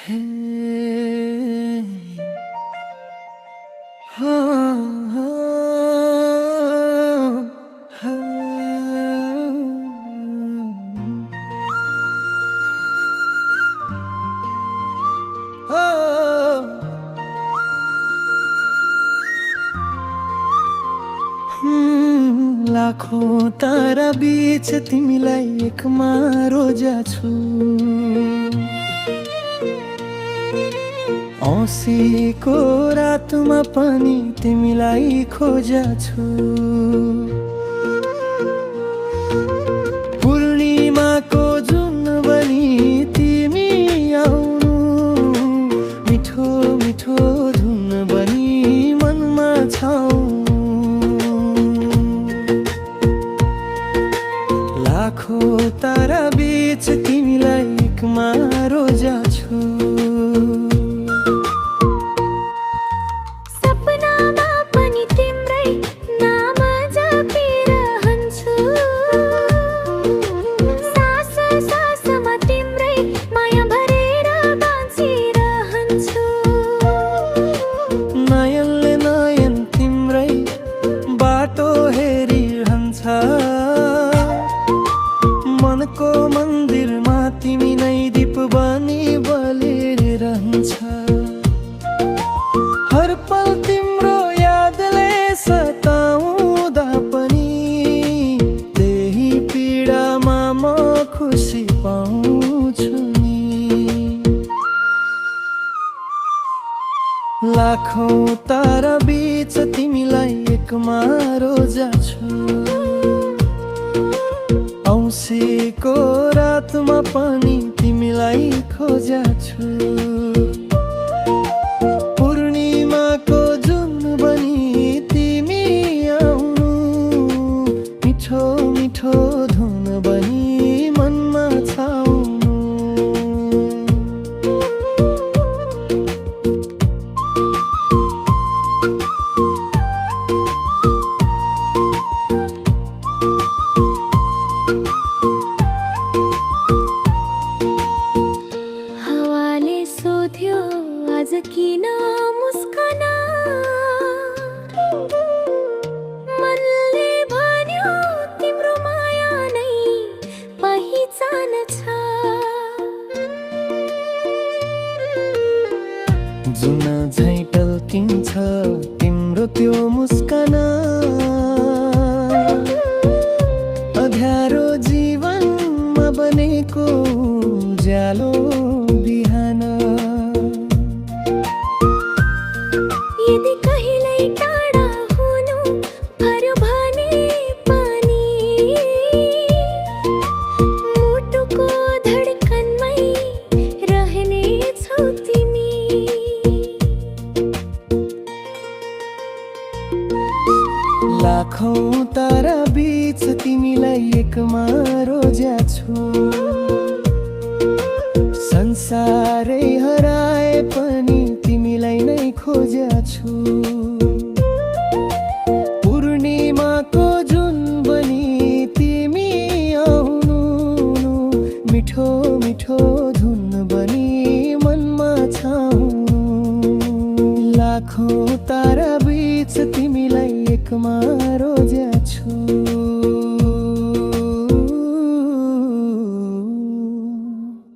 हे हो हो हो लाखौं तारा बीच तिमीलाई एकमा रोजा छु। औँसीको रातमा पनि तिमीलाई खोजा छु। पूर्णिमाको जुन बनी तिमी आउनु, मिठो मिठो धुन बनी मनमा छाउनु। लाखौं तारा बीच तिमीलाई एकमा रोजा छु। मनको मन्दिरमा तिमी नै दीप बनी बलिरहन्छ। हर पल तिम्रो यादले सताउँदा पनि त्यही पीडामा म खुसी पाउँछु नि। लाखौं तारा बीच तिमीलाई एकमा रोजा छु। औँसीको रातमा पनि तिमीलाई खोजा छु। पूर्णिमाको जुन बनी तिमी आउनु, मिठो मिठो धुन बनी मनमा छाउनु। आज किन मुस्कन, मनले भन्यो तिम्रो माया नै पहिचान छ। जुन झैँ टल्किन्छ तिम्रो त्यो मुस्कन, अँध्यारो जीवनमा बनेको उज्यालो बिहान। यदि कहिल्यै टाढा हुनु पर्यो भने पनि मुटुको धडकनमै रहनेछौ तिमी। लाखौं तारा बीच तिमीलाई एकमा रोजा छु। संसारै हराए पनि तिमीलाई नै खोजा छु। पूर्णिमाको जुन बनी तिमी आउनु, मिठो मिठो धुन बनी मनमा छाउनु। लाखौं तारा बीच तिमीलाई एकमा